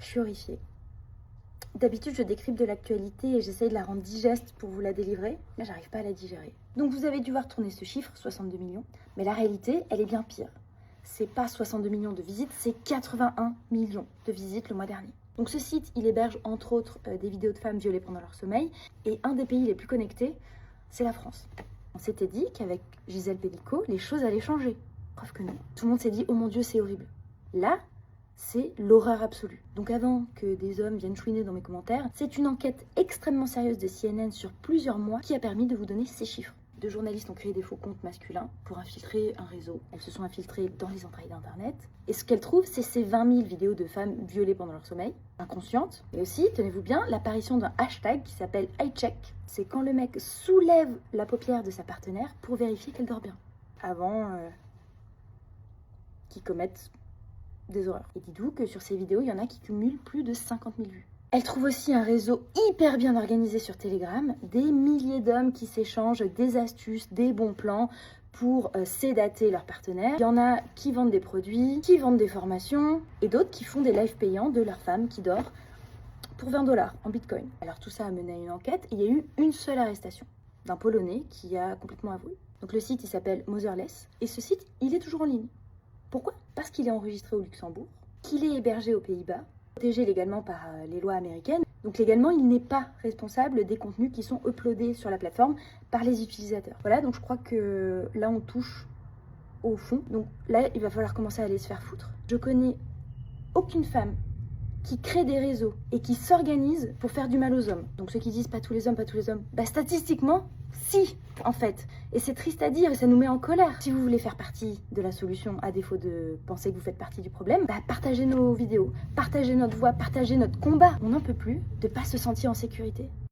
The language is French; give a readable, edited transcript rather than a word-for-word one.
Je suis horrifiée. D'habitude, je décrypte de l'actualité et j'essaye de la rendre digeste pour vous la délivrer, mais j'arrive pas à la digérer. Donc vous avez dû voir tourner ce chiffre, 62 millions, mais la réalité, elle est bien pire. C'est pas 62 millions de visites, c'est 81 millions de visites le mois dernier. Donc ce site, il héberge entre autres des vidéos de femmes violées pendant leur sommeil, et un des pays les plus connectés, c'est la France. On s'était dit qu'avec Gisèle Pelicot, les choses allaient changer. Preuve que non. Tout le monde s'est dit, oh mon Dieu, c'est horrible. Là, c'est l'horreur absolue. Donc avant que des hommes viennent chouiner dans mes commentaires, c'est une enquête extrêmement sérieuse de CNN sur plusieurs mois qui a permis de vous donner ces chiffres. Deux journalistes ont créé des faux comptes masculins pour infiltrer un réseau. Elles se sont infiltrées dans les entrailles d'Internet. Et ce qu'elles trouvent, c'est ces 20 000 vidéos de femmes violées pendant leur sommeil, inconscientes. Et aussi, tenez-vous bien, l'apparition d'un hashtag qui s'appelle iCheck. C'est quand le mec soulève la paupière de sa partenaire pour vérifier qu'elle dort bien. Avant qu'ils commettent des horreurs. Et dites-vous que sur ces vidéos, il y en a qui cumulent plus de 50 000 vues. Elle trouve aussi un réseau hyper bien organisé sur Telegram, des milliers d'hommes qui s'échangent des astuces, des bons plans pour sédater leurs partenaires. Il y en a qui vendent des produits, qui vendent des formations, et d'autres qui font des lives payants de leur femme qui dort pour 20 $ en bitcoin. Alors tout ça a mené à une enquête, et il y a eu une seule arrestation d'un Polonais qui a complètement avoué. Donc le site, il s'appelle Motherless, et ce site, il est toujours en ligne. Pourquoi? Parce qu'il est enregistré au Luxembourg, qu'il est hébergé aux Pays-Bas, protégé légalement par les lois américaines. Donc légalement, il n'est pas responsable des contenus qui sont uploadés sur la plateforme par les utilisateurs. Voilà, donc je crois que là, on touche au fond. Donc là, il va falloir commencer à aller se faire foutre. Je connais aucune femme qui crée des réseaux et qui s'organise pour faire du mal aux hommes. Donc ceux qui disent pas tous les hommes, pas tous les hommes, bah statistiquement, si, en fait. Et c'est triste à dire et ça nous met en colère. Si vous voulez faire partie de la solution, à défaut de penser que vous faites partie du problème, bah partagez nos vidéos, partagez notre voix, partagez notre combat. On n'en peut plus de pas se sentir en sécurité.